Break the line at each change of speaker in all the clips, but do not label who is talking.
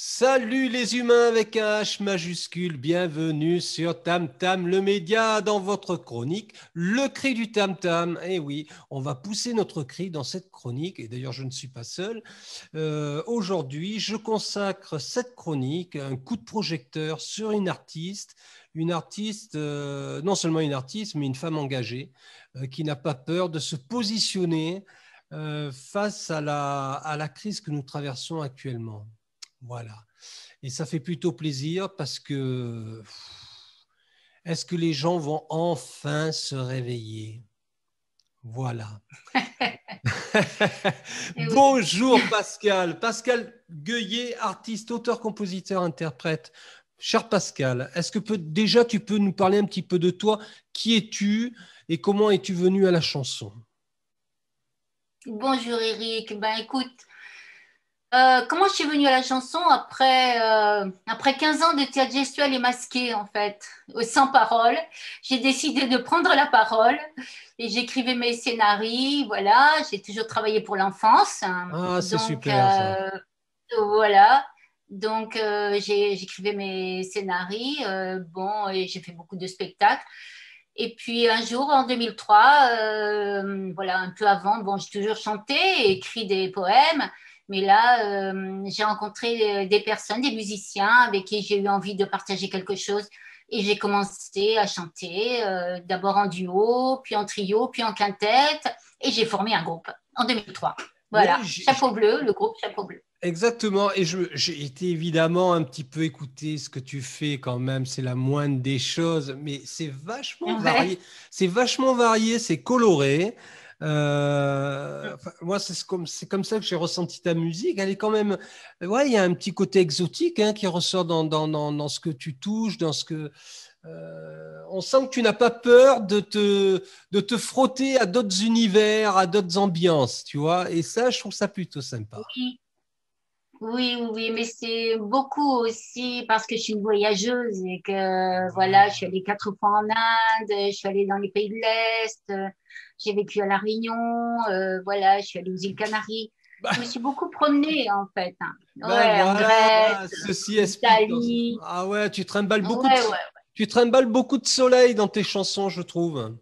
Salut les humains avec un H majuscule, bienvenue sur Tam Tam, le média, dans votre chronique, le cri du Tam Tam. Eh oui, on va pousser notre cri dans cette chronique, et d'ailleurs je ne suis pas seul. Aujourd'hui, je consacre cette chronique, un coup de projecteur sur une artiste, non seulement une artiste, mais une femme engagée, qui n'a pas peur de se positionner face à la crise que nous traversons actuellement. Voilà. Et ça fait plutôt plaisir parce que est-ce que les gens vont enfin se réveiller? Voilà.
Oui.
Bonjour Pascal. Pascal Gueillet, artiste, auteur, compositeur, interprète. Cher Pascal, est-ce que déjà tu peux nous parler un petit peu de toi? Qui es-tu et comment es-tu venu à la chanson?
Bonjour Eric. Ben écoute, comment je suis venue à la chanson après 15 ans de théâtre gestuel et masqué en fait, sans parole. J'ai décidé de prendre la parole et j'écrivais mes scénarios. Voilà, j'ai toujours travaillé pour l'enfance.
Ah, c'est
Donc
super ça.
voilà. Donc j'écrivais mes scénarios. Bon, et j'ai fait beaucoup de spectacles. Et puis un jour, en 2003, voilà, un peu avant, bon, j'ai toujours chanté et écrit des poèmes, mais là, j'ai rencontré des personnes, des musiciens avec qui j'ai eu envie de partager quelque chose. Et j'ai commencé à chanter, d'abord en duo, puis en trio, puis en quintette, et j'ai formé un groupe en 2003. Voilà,
Oui,
Chapeau bleu, le groupe Chapeau bleu.
exactement, et j'ai été évidemment un petit peu écouter ce que tu fais quand même, c'est la moindre des choses, mais
Ouais.
c'est vachement varié, c'est coloré. Enfin, moi, c'est comme ça que j'ai ressenti ta musique. Elle est quand même, ouais, il y a un petit côté exotique hein, qui ressort dans ce que tu touches, dans ce que. On sent que tu n'as pas peur de te frotter à d'autres univers, à d'autres ambiances, tu vois, et ça, je trouve ça plutôt sympa.
Oui, oui, oui, oui, mais c'est beaucoup aussi parce que je suis une voyageuse et que voilà, je suis allée 4 fois en Inde, je suis allée dans les pays de l'Est, j'ai vécu à La Réunion, voilà, je suis allée aux îles Canaries. Je me suis beaucoup promenée en fait, hein.
Ben
Ouais, en
voilà,
Grèce,
ceci
en
explique.
Italie.
Ah ouais,
Ouais, ouais.
tu trimbales beaucoup de soleil dans tes chansons, je trouve.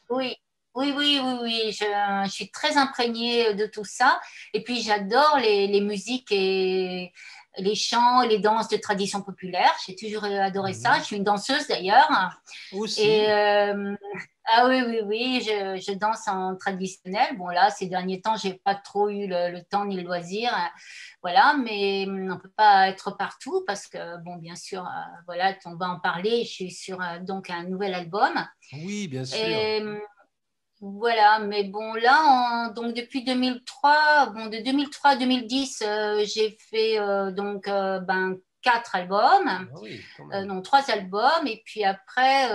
Oui, oui, oui, oui, oui. Je suis très imprégnée de tout ça. Et puis, j'adore les musiques et les chants et les danses de tradition populaire. J'ai toujours adoré ça. Je
Mhm.
suis une danseuse d'ailleurs. Et
Aussi.
ah oui, oui, oui, je danse en traditionnel. Bon, là, ces derniers temps, j'ai pas trop eu le temps ni le loisir. Voilà, mais on peut pas être partout parce que, bon, bien sûr, voilà, on va en parler. Je suis sur donc un nouvel album.
Oui, bien sûr.
Et, voilà, mais bon, là, donc depuis 2003, bon, de 2003 à 2010, j'ai fait ben, 4 albums,
Ah oui, quand même.
non, 3 albums, et puis après,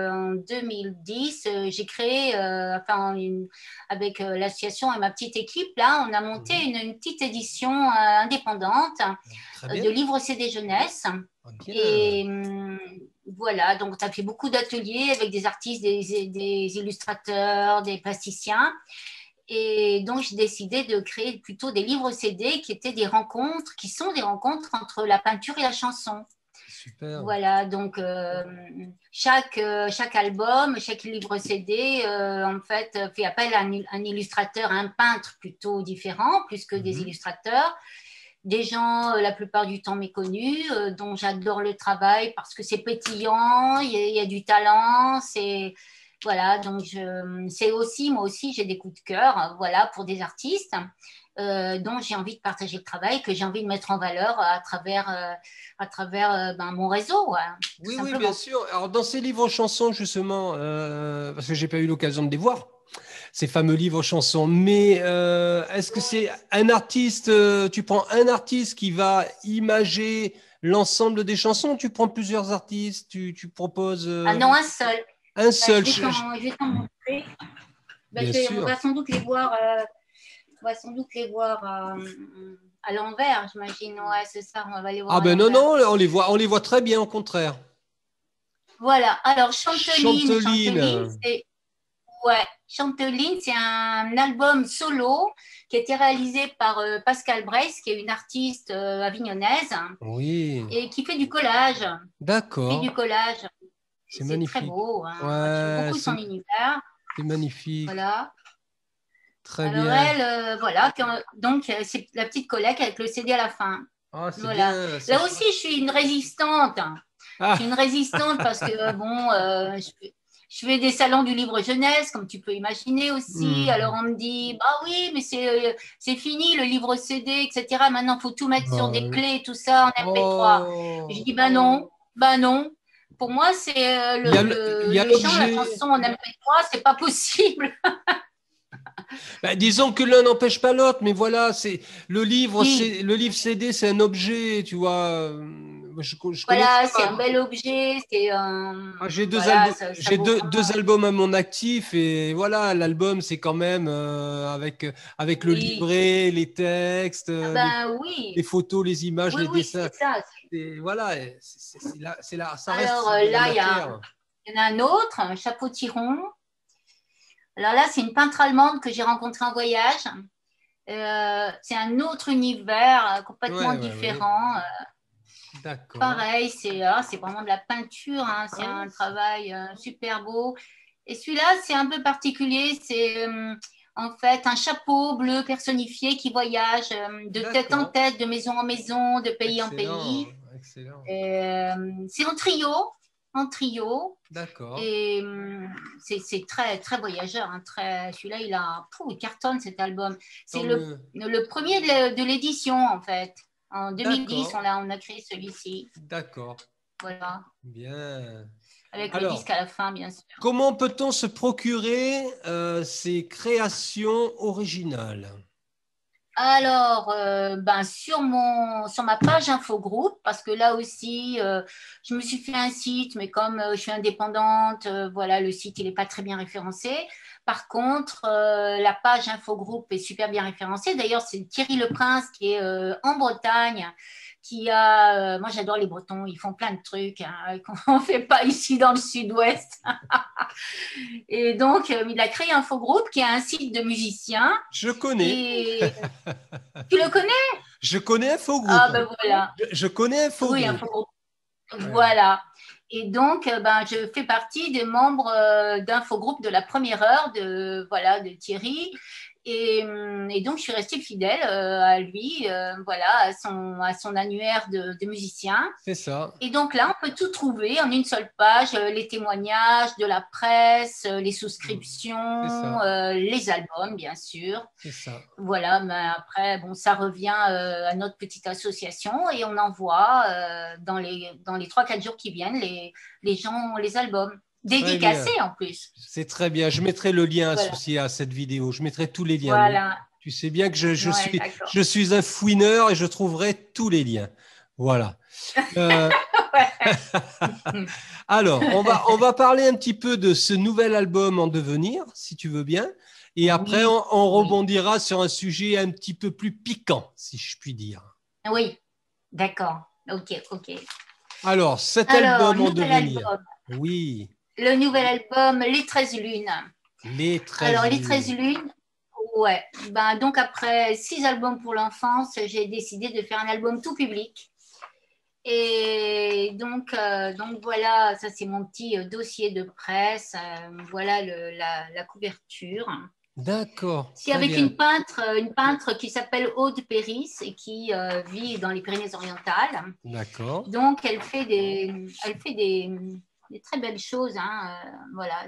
en 2010, j'ai créé, avec l'association et ma petite équipe, là, on a monté
Mhm.
une petite édition indépendante
Très
de
bien.
livres CD jeunesse.
Ah, bien.
Et voilà, donc tu as fait beaucoup d'ateliers avec des artistes, des illustrateurs, des plasticiens. Et donc, j'ai décidé de créer plutôt des livres CD qui étaient des rencontres, qui sont des rencontres entre la peinture et la chanson.
C'est super.
Voilà, donc chaque album, chaque livre CD, en fait, fait appel à un illustrateur, à un peintre plutôt différent, plus que des
Mhm.
illustrateurs. Des gens, la plupart du temps méconnus, dont j'adore le travail parce que c'est pétillant, il y a du talent, c'est voilà, donc c'est aussi, moi aussi, j'ai des coups de cœur, voilà, pour des artistes dont j'ai envie de partager le travail, que j'ai envie de mettre en valeur à travers ben, mon réseau, ouais, tout
Oui, oui, bien
simplement.
sûr. Alors, dans ces livres chansons, justement, parce que j'ai pas eu l'occasion de les voir, ces fameux livres chansons. Mais est-ce que c'est un artiste, tu prends un artiste qui va imager l'ensemble des chansons, ou tu prends plusieurs artistes, tu proposes
Ah non, un seul.
un
Ben,
seul,
je vais t'en montrer. Ben,
bien
on
sûr.
va sans doute les voir, à l'envers, j'imagine. Ouais, c'est ça, on va les voir
Ah
à
ben non,
l'envers.
non, on les voit très bien, au contraire.
Voilà, alors Chanteline,
Chanteline.
c'est ouais. Chanteline, c'est un album solo qui a été réalisé par Pascal Bress, qui est une artiste avignonnaise
Oui,
et qui fait du collage. Fait
d'accord.
du collage.
C'est
C'est très
magnifique.
beau. Hein. Moi, j'aime
Ouais,
beaucoup son univers.
c'est magnifique.
Voilà.
Très
Alors
bien.
elle, voilà. Donc, c'est la petite collecte avec le CD à la fin.
Ah, c'est
Voilà.
bien, c'est
Là aussi,
chouette.
je suis une résistante. Je suis une
Ah,
résistante parce que, bon, je fais des salons du livre jeunesse, comme tu peux imaginer aussi. Alors,
hmm.
on me dit, bah oui, mais c'est fini, le livre CD, etc. Maintenant, il faut tout mettre sur des
Euh,
clés, tout ça, en MP3. Je
oh,
dis, bah non, bah non. Pour moi, c'est
il y a
le chant, la
l'objet.
chanson en MP3, c'est pas possible.
Bah, disons que l'un n'empêche pas l'autre, mais voilà, c'est
Oui,
le livre CD, c'est un objet, tu vois. Je connais
voilà, c'est
pas.
un bel objet, c'est un,
Ah,
voilà, ça
j'ai
vaut
deux
vraiment.
albums à mon actif et voilà, l'album c'est quand même avec le
Oui,
livret, les textes,
ah ben oui,
les photos, les images,
oui,
les
oui,
dessins.
c'est ça.
Et voilà, ça reste
Alors
de la
là,
matière.
il y en a un autre, un chapeau tiron. Alors là, c'est une peintre allemande que j'ai rencontrée en voyage. C'est un autre univers complètement
Ouais, ouais, ouais.
différent.
D'accord.
Pareil, c'est vraiment de la peinture. Hein. C'est
Ah,
un travail super beau. Et celui-là, c'est un peu particulier. C'est en fait un chapeau bleu personnifié qui voyage de tête en
d'accord.
tête, de maison en maison, de pays en pays.
Excellent, excellent.
C'est en trio, en trio.
D'accord.
Et c'est très, très voyageur. Hein, celui-là, il cartonne cet album. C'est
Tant mieux.
le premier de l'édition, en fait. En 2010,
D'accord,
on a créé celui-ci.
d'accord.
Voilà.
Bien.
Avec le
Alors,
disque à la fin, bien sûr.
comment peut-on se procurer ces créations originales?
Alors, ben, sur ma page Infogroupe, parce que là aussi, je me suis fait un site, mais comme je suis indépendante, voilà, le site, il n'est pas très bien référencé. Par contre, la page Infogroupe est super bien référencée. D'ailleurs, c'est Thierry Leprince qui est en Bretagne, moi j'adore les Bretons, ils font plein de trucs hein, qu'on ne fait pas ici dans le sud-ouest. Et donc, il a créé Infogroupe, qui est un site de musiciens.
Je connais.
Et tu le connais?
Je connais
Ah
Infogroup.
ben voilà.
Je connais
Oui,
Infogroup.
Infogroupe.
Ouais.
Voilà. Et donc, ben, je fais partie des membres d'Infogroupe de la première heure voilà, de Thierry. Et donc, je suis restée fidèle à lui, voilà, à son annuaire de musicien.
C'est ça.
Et donc là, on peut tout trouver en une seule page, les témoignages de la presse, les
C'est
souscriptions,
ça.
les albums, bien sûr.
C'est ça.
Voilà, mais après, bon, ça revient à notre petite association et on envoie dans les 3-4 jours qui viennent les gens, les albums.
Très bien.
Dédicacés en plus.
C'est très bien. Je mettrai le lien
Voilà.
associé à cette vidéo. Je mettrai tous les liens.
Voilà.
Tu sais bien que
Ouais, d'accord.
je suis un fouineur et je trouverai tous les liens. Voilà. Euh, alors, on va parler un petit peu de ce nouvel album en devenir, si tu veux bien. Et après,
Oui,
on
oui,
rebondira sur un sujet un petit peu plus piquant, si je puis dire.
oui. D'accord. Ok, ok.
Alors, cet
Alors,
album en
nouvel
devenir.
album.
Oui,
Le nouvel album, Les 13 lunes.
les
Alors,
13
Les 13
lunes.
lunes, ouais. Ben, donc, après 6 albums pour l'enfance, j'ai décidé de faire un album tout public. Et donc voilà, ça c'est mon petit dossier de presse. Voilà la couverture.
D'accord,
C'est
très
avec
bien.
une peintre qui s'appelle Aude Péris et qui vit dans les Pyrénées-Orientales.
D'accord.
Donc elle fait des très belles choses. Hein. Voilà,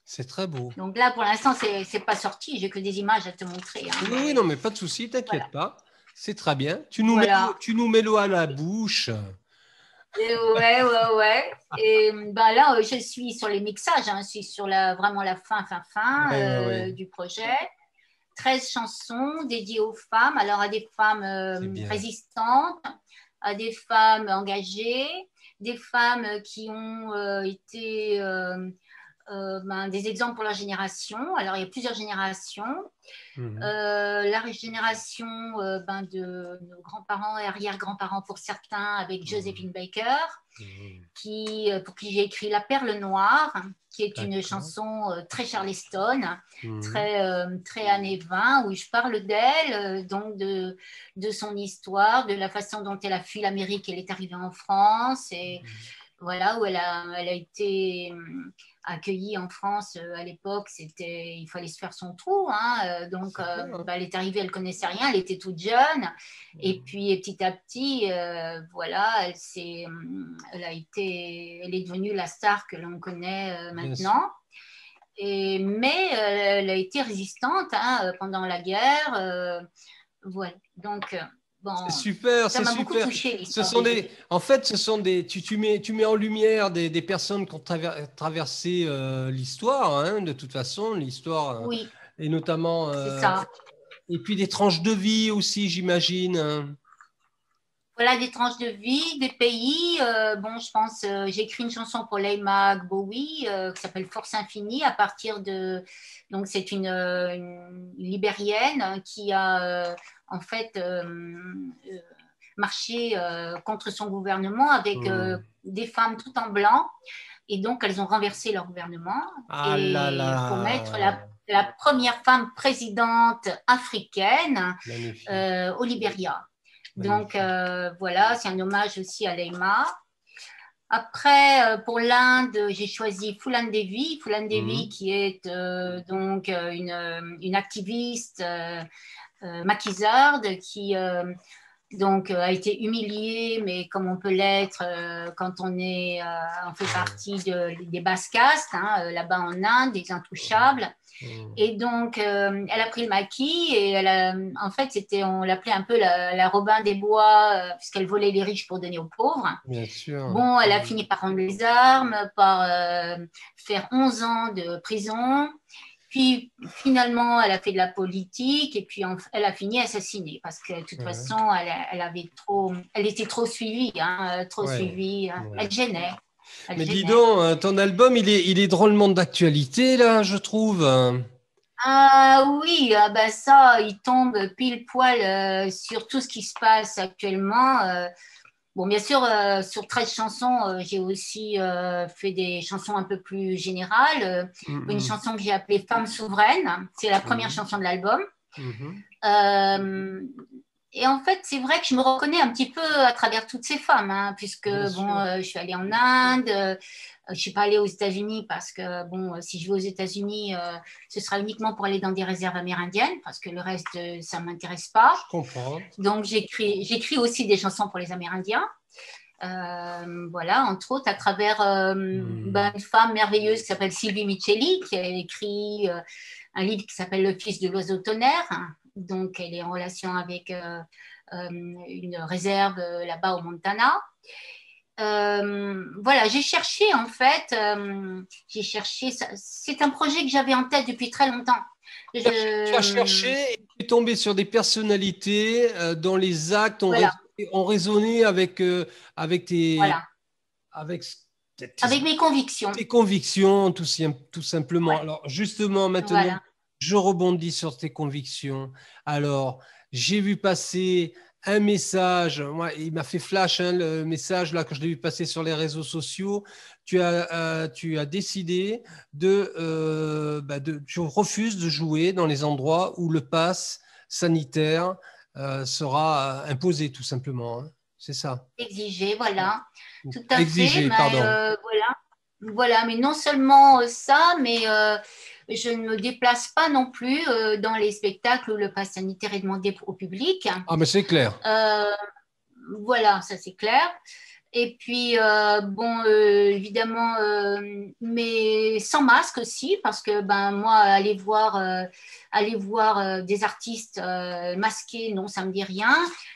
C'est très beau.
donc là pour l'instant c'est pas sorti. J'ai que des images à te montrer. Hein,
Oui, oui,
mais
non, mais pas de souci,
voilà,
t'inquiète pas. C'est très bien.
voilà.
Tu nous mets l'eau à la bouche.
Et ouais, ouais, ouais. Et ben là, je suis sur les mixages, hein. Je suis sur vraiment la fin
Oui, oui, oui.
du projet. 13 chansons dédiées aux femmes, alors à des femmes
C'est bien.
résistantes, à des femmes engagées, des femmes qui ont été des exemples pour la génération. Alors, il y a plusieurs générations.
Mhm.
La génération de nos grands-parents et arrière-grands-parents pour certains, avec
Mhm.
Josephine Baker,
Mhm.
pour qui j'ai écrit La Perle Noire, qui est une
D'accord.
chanson très Charleston,
Mhm.
très années 20, où je parle d'elle, donc de son histoire, de la façon dont elle a fui l'Amérique, elle est arrivée en France, et voilà, où elle a été accueillie en France à l'époque, il fallait se faire son trou, hein, donc
C'est clair, hein.
elle est arrivée, elle connaissait rien, elle était toute jeune, et
Mhm.
puis petit à petit, voilà, elle est devenue la star que l'on connaît
Bien sûr.
maintenant. Mais elle a été résistante, hein, pendant la guerre, voilà. Donc
C'est
bon,
super,
ça
c'est
m'a beaucoup
super.
touchée
Ce
l'histoire
sont
des
des, en fait, ce sont des, tu mets en lumière des personnes qui ont traversé l'histoire, hein, de toute façon, l'histoire,
Oui,
et notamment,
c'est ça.
et puis des tranches de vie aussi, j'imagine, hein.
Voilà, des tranches de vie, des pays. Bon, je pense, j'ai écrit une chanson pour Leima Bowie qui s'appelle Force Infinie à partir de. Donc, c'est une libérienne qui a en fait marché contre son gouvernement avec
Hmm.
des femmes tout en blanc. Et donc, elles ont renversé leur gouvernement
Ah là
et pour mettre
là,
la première femme présidente africaine
magnifique,
au Libéria. Donc
magnifique.
voilà, c'est un hommage aussi à Leima. Après, pour l'Inde, j'ai choisi Fulan Devi. Fulan Devi,
Hmm.
qui est donc une activiste maquisarde qui donc a été humiliée, mais comme on peut l'être quand on fait
Ouais.
partie des basses castes, hein, là-bas en Inde, des intouchables.
Hmm.
Et donc, elle a pris le maquis et en fait, on l'appelait un peu la Robin des Bois, puisqu'elle volait les riches pour donner aux pauvres.
Bien sûr.
Bon, elle a fini par rendre les armes, par faire 11 ans de prison. Puis finalement, elle a fait de la politique et puis elle a fini assassinée parce que de toute
Ouais.
façon, elle était trop suivie, hein, trop
Ouais.
suivie.
Ouais.
Elle gênait, elle
Mais dis
gênait.
donc, ton album, il est drôlement d'actualité, là, je trouve.
Ah oui, ah ben ça, il tombe pile poil sur tout ce qui se passe actuellement. Bon, bien sûr, sur 13 chansons, j'ai aussi fait des chansons un peu plus générales. Une
Mhm.
chanson que j'ai appelée Femme souveraine, c'est la première
Mhm.
chanson de l'album.
Mhm.
Euh, et en fait, c'est vrai que je me reconnais un petit peu à travers toutes ces femmes, hein, puisque
Bien
bon,
sûr.
je suis allée en Inde, je suis pas allée aux États-Unis parce que bon, si je vais aux États-Unis, ce sera uniquement pour aller dans des réserves amérindiennes, parce que le reste, ça m'intéresse pas.
Je comprends.
Donc j'écris aussi des chansons pour les Amérindiens. Voilà, entre autres à travers
Mhm.
une femme merveilleuse qui s'appelle Sylvie Micheli, qui a écrit un livre qui s'appelle Le fils de l'oiseau tonnerre. Donc, elle est en relation avec une réserve là-bas au Montana. Voilà, j'ai cherché en fait, c'est un projet que j'avais en tête depuis très longtemps.
Tu as cherché et tu es tombé sur des personnalités dont les actes
Voilà,
ont résonné avec
voilà,
avec
avec mes convictions.
tes convictions, tout simplement.
Ouais,
Alors, justement, maintenant,
voilà.
je rebondis sur tes convictions. Alors, j'ai vu passer un message, moi, il m'a fait flash, hein, le message là, que je l'ai vu passer sur les réseaux sociaux. Tu as décidé tu refuses de jouer dans les endroits où le pass sanitaire sera imposé, tout simplement, hein. C'est ça.
Exiger, voilà, tout à fait.
Exiger,
Mais
pardon.
voilà, mais non seulement ça, mais je ne me déplace pas non plus dans les spectacles où le pass sanitaire est demandé au public.
Ah, mais c'est clair.
Euh, voilà, ça c'est clair. Et puis, bon, évidemment, mais sans masque aussi, parce que ben, moi, aller voir des artistes masqués, non, ça me dit rien.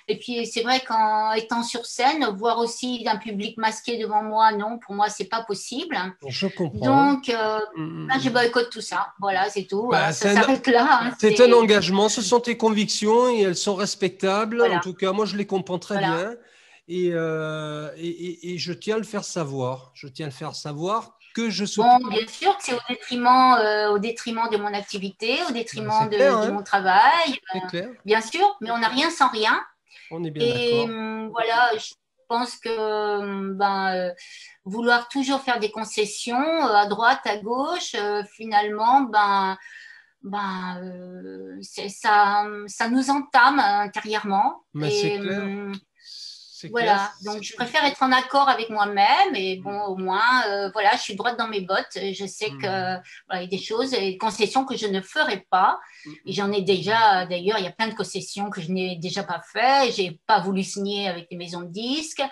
Et puis, c'est vrai qu'en étant sur scène, voir aussi un public masqué devant moi, non, pour moi, c'est pas possible.
Je comprends.
Donc,
Mm,
ben,
mm,
je
mm.
boycotte tout ça. Voilà, c'est tout, hein,
Bah,
ça s'arrête là, hein,
c'est un engagement, ce sont tes convictions et elles sont respectables. En
voilà,
tout cas, moi, je les comprends très
voilà.
bien et je tiens à le faire savoir. Je tiens à le faire savoir. que je sois.
Bon, bien sûr que c'est au détriment de mon activité, au détriment
C'est clair,
de
hein,
mon travail,
c'est clair.
bien sûr, mais on n'a rien sans rien.
On est bien
Et
d'accord.
voilà, je pense que vouloir toujours faire des concessions à droite, à gauche, finalement, ça nous entame intérieurement.
Mais c'est
Et
clair. C'est clair.
voilà, donc je préfère être en accord avec moi-même et bon, au moins, voilà, je suis droite dans mes bottes. Je sais que voilà, il y a des choses, des concessions que je ne ferai pas. Et j'en ai déjà, d'ailleurs, il y a plein de concessions que je n'ai déjà pas fait. J'ai pas voulu signer avec les maisons de disques.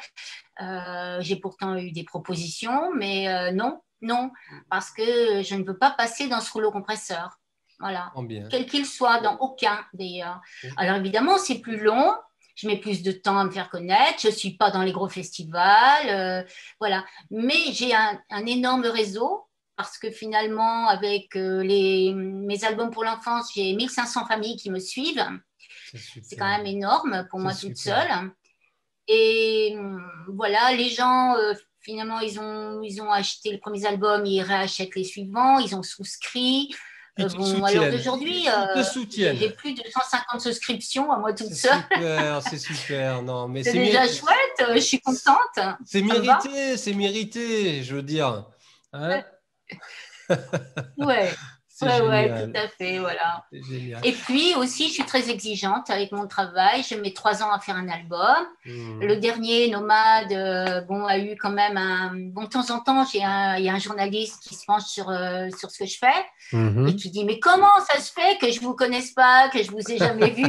J'ai pourtant eu des propositions, mais non, non, parce que je ne veux pas passer dans ce rouleau compresseur. Voilà,
En bien.
quel qu'il soit, dans aucun d'ailleurs. Alors évidemment, c'est plus long. Je mets plus de temps à me faire connaître. Je suis pas dans les gros festivals, voilà. Mais j'ai un énorme réseau parce que finalement, avec mes albums pour l'enfance, j'ai 1500 familles qui me suivent. C'est quand même énorme pour moi toute seule. Et voilà, les gens, finalement, ils ont acheté les premiers albums, ils réachètent les suivants, ils ont souscrit.
Ils te
Bon, alors
soutiennent.
d'aujourd'hui,
Ils te
j'ai
soutiennent.
plus de 150 souscriptions à moi toute
C'est
seule.
super, c'est super. Non, mais
C'est déjà chouette, je suis contente.
c'est
Ça me va.
mérité, je veux dire. Hein?
Ouais,
C'est
ouais, tout
génial.
à fait, voilà.
C'est génial.
Et puis aussi, je suis très exigeante avec mon travail. Je mets 3 ans à faire un album. Le dernier, Nomade, bon, a eu quand même un. Bon, de temps en temps, il y a un journaliste qui se penche sur ce que je fais et qui dit, mais comment ça se fait que je vous connaisse pas, que je vous ai jamais vu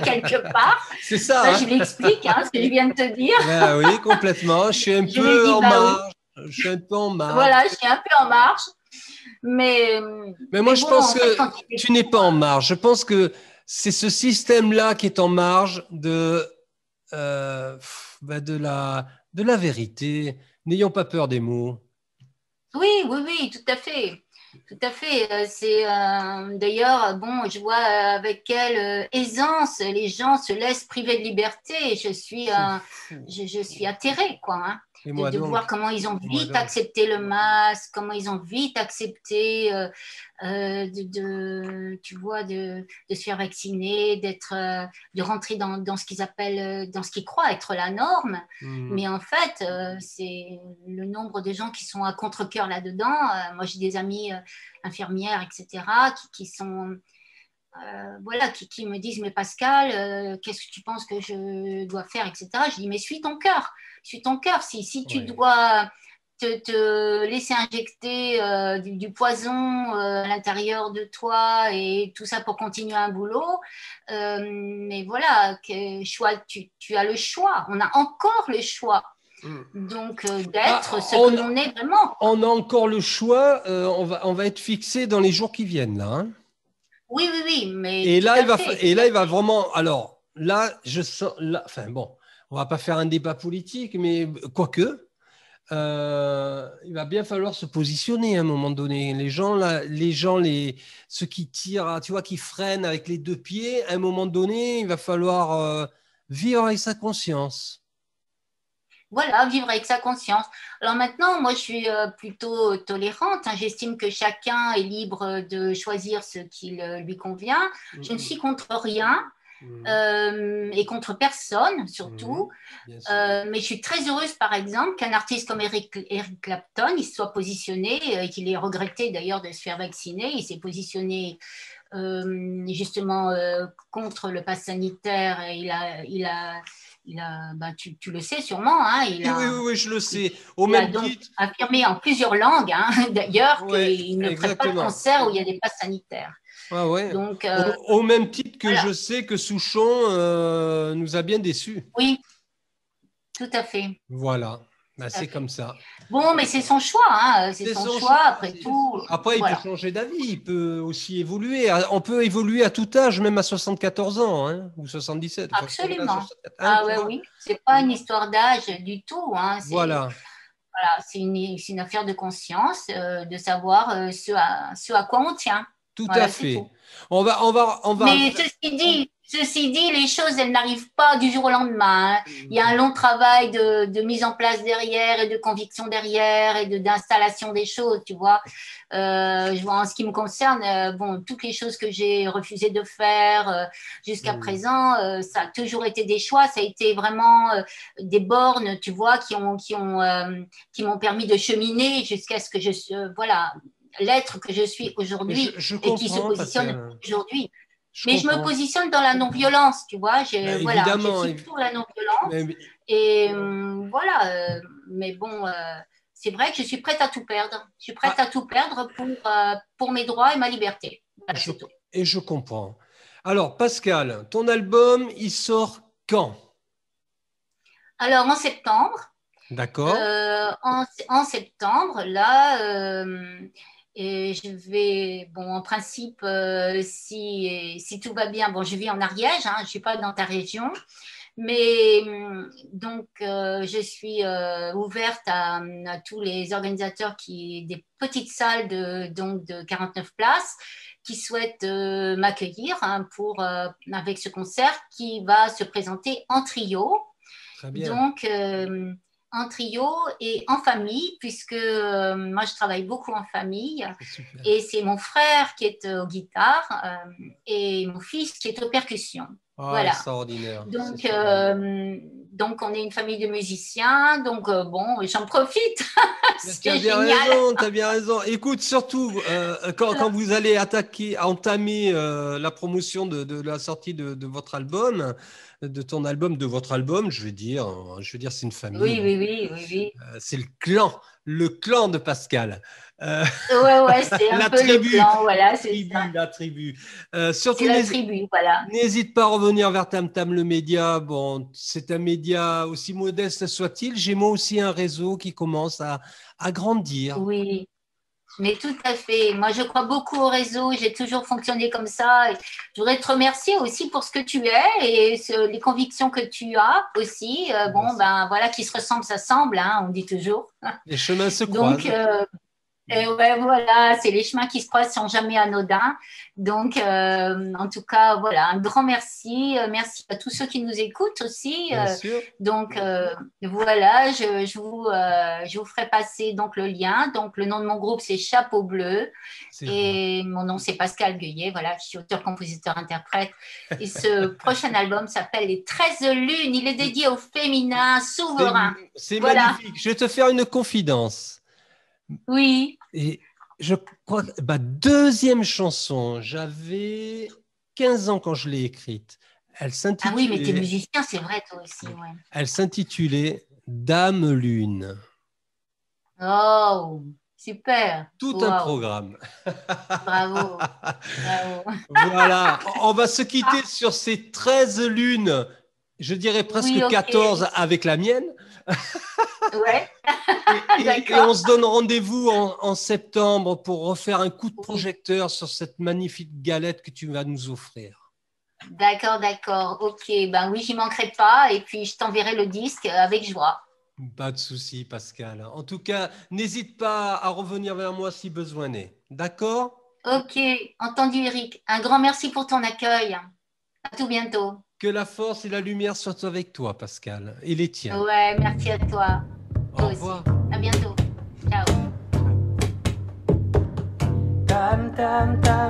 quelque part?
C'est ça.
Ben,
Hein?
je lui explique ce que je viens de te dire.
Ah oui, complètement. Je suis un
Je lui
peu
dis,
en
bah oui,
marge. Je suis un peu en marge.
voilà, je suis un peu en marche. Mais,
Mais moi,
mais
je
bon,
pense
en fait,
que
quand il
tu n'es pas en marge. Je pense que c'est ce système-là qui est en marge de la vérité. N'ayons pas peur des mots.
Oui, oui, oui, tout à fait. Tout à fait. C'est d'ailleurs, bon, je vois avec quelle aisance les gens se laissent priver de liberté.
C'est fou.
Je suis atterrée, quoi, hein,
Et moi
de voir
donc.
comment ils ont
Et moi
vite
donc.
accepté le masque, comment ils ont vite accepté tu vois, de se faire vacciner, de rentrer dans ce qu'ils appellent, dans ce qu'ils croient être la norme. Mais en fait, c'est le nombre de gens qui sont à contre-cœur là-dedans. Moi, j'ai des amis infirmières, etc., qui sont, voilà, qui me disent, mais Pascal, qu'est-ce que tu penses que je dois faire, etc. Je dis, mais suis ton cœur, suis ton cœur. Si tu
Ouais.
dois te laisser injecter du poison à l'intérieur de toi et tout ça pour continuer un boulot. Mais voilà, tu as le choix. On a encore le choix. Donc, d'être ce que l'on est vraiment.
On a encore le choix. On va être fixé dans les jours qui viennent, là. Hein.
Oui, oui, oui, mais
Et
tout
là,
à fait.
il va vraiment. Alors, là, je sens. Là, enfin, bon, on va pas faire un débat politique, mais quoique. Il va bien falloir se positionner à un moment donné. Ceux qui tirent, tu vois, qui freinent avec les deux pieds, à un moment donné, il va falloir vivre avec sa conscience.
Voilà, vivre avec sa conscience. Alors maintenant, moi, je suis plutôt tolérante. Hein. J'estime que chacun est libre de choisir ce qui lui convient. Je ne suis contre rien. Et contre personne surtout. Mais je suis très heureuse, par exemple, qu'un artiste comme Eric Clapton, il se soit positionné, qu'il ait regretté d'ailleurs de se faire vacciner. Il s'est positionné justement contre le pass sanitaire. Et tu le sais sûrement, hein,
Oui, je le sais.
Il a donc affirmé en plusieurs langues, hein, d'ailleurs, qu'il ne ferait pas de concert où il y a des passes sanitaires.
Ah ouais.
Donc,
au même titre que
voilà.
je sais que Souchon nous a bien déçus.
Oui, tout à fait.
Voilà, ben, c'est comme ça.
Bon, mais c'est son choix, hein. C'est son choix, après tout.
Après, il peut changer d'avis, il peut aussi évoluer. On peut évoluer à tout âge, même à 74 ans, hein, ou 77.
Absolument. Ah ouais, oui, c'est pas une histoire d'âge du tout. Hein.
Voilà.
Voilà, c'est une affaire de conscience, de savoir ce à quoi on tient.
Tout
voilà,
à fait.
tout.
On va.
Mais ceci dit, Ceci dit, les choses, elles n'arrivent pas du jour au lendemain, hein. Il y a un long travail de mise en place derrière et de conviction derrière et d'installation des choses, tu vois. Je vois en ce qui me concerne, bon, toutes les choses que j'ai refusé de faire jusqu'à présent, ça a toujours été des choix, ça a été vraiment des bornes, tu vois, qui m'ont permis de cheminer jusqu'à ce que voilà, l'être que je suis aujourd'hui et qui se positionne aujourd'hui. Mais je me positionne dans la non-violence, tu vois. Voilà, je suis pour la non-violence. Et voilà, mais bon, c'est vrai que je suis prête à tout perdre. Je suis prête à tout perdre pour mes droits et ma liberté. Voilà,
et je comprends. Alors, Pascal, ton album, il sort quand?
Alors, en septembre.
D'accord.
En septembre, là... et je vais, bon, en principe, si tout va bien, bon, je vis en Ariège, hein, je ne suis pas dans ta région, mais donc je suis ouverte à tous les organisateurs des petites salles de 49 places qui souhaitent m'accueillir hein, avec ce concert qui va se présenter en trio.
Très bien.
Donc, en trio et en famille, puisque moi, je travaille beaucoup en famille. Et c'est mon frère qui est aux guitares et mon fils qui est aux percussions. Voilà.
Extraordinaire.
Donc, on est une famille de musiciens. Donc, bon, j'en profite.
Tu as bien raison. Écoute, surtout, quand vous allez entamer la promotion de la sortie de votre album, de votre album, je veux dire, c'est une famille.
Oui.
C'est le clan de Pascal.
Ouais, c'est un peu le clan, voilà, c'est ça.
La tribu. Surtout,
c'est la tribu, voilà.
N'hésite pas à revenir vers Tam Tam le média. Bon, c'est un média aussi modeste soit-il. J'ai moi aussi un réseau qui commence à grandir.
Oui. Mais tout à fait. Moi, je crois beaucoup au réseau. J'ai toujours fonctionné comme ça. Et je voudrais te remercier aussi pour ce que tu es et les convictions que tu as aussi. Voilà, qui se ressemblent, s'assemblent, hein, on dit toujours.
Les chemins se croisent.
Donc, et ouais, voilà, c'est les chemins qui se croisent sont jamais anodins. Donc, en tout cas, voilà, un grand merci. Merci à tous ceux qui nous écoutent aussi.
Bien sûr.
Donc, voilà, je vous ferai passer donc le lien. Donc, le nom de mon groupe, c'est Chapeau Bleu. Et mon nom, c'est Pascal Gueullet. Voilà, je suis auteur, compositeur, interprète. Et ce prochain album s'appelle Les 13 lunes. Il est dédié au féminin souverain.
C'est magnifique. Je vais te faire une confidence.
Oui.
Et je crois que ma deuxième chanson, j'avais 15 ans quand je l'ai écrite.
Ah oui, mais t'es musicien, c'est vrai, toi aussi. Ouais.
Elle s'intitulait Dame Lune.
Oh, super.
Tout un programme.
Bravo.
Voilà, on va se quitter sur ces 13 lunes, je dirais presque 14 avec la mienne.
Ouais.
et on se donne rendez-vous en septembre pour refaire un coup de projecteur sur cette magnifique galette que tu vas nous offrir.
D'accord. Ok, ben oui, j'y manquerai pas. Et puis, je t'enverrai le disque avec joie.
Pas de souci, Pascal. En tout cas, n'hésite pas à revenir vers moi si besoin est. D'accord?
Ok, entendu, Eric. Un grand merci pour ton accueil. À tout bientôt.
Que la force et la lumière soient avec toi, Pascal, et les tiens.
Ouais, merci à toi.
Au revoir.
À bientôt. Ciao.
Tam tam tam.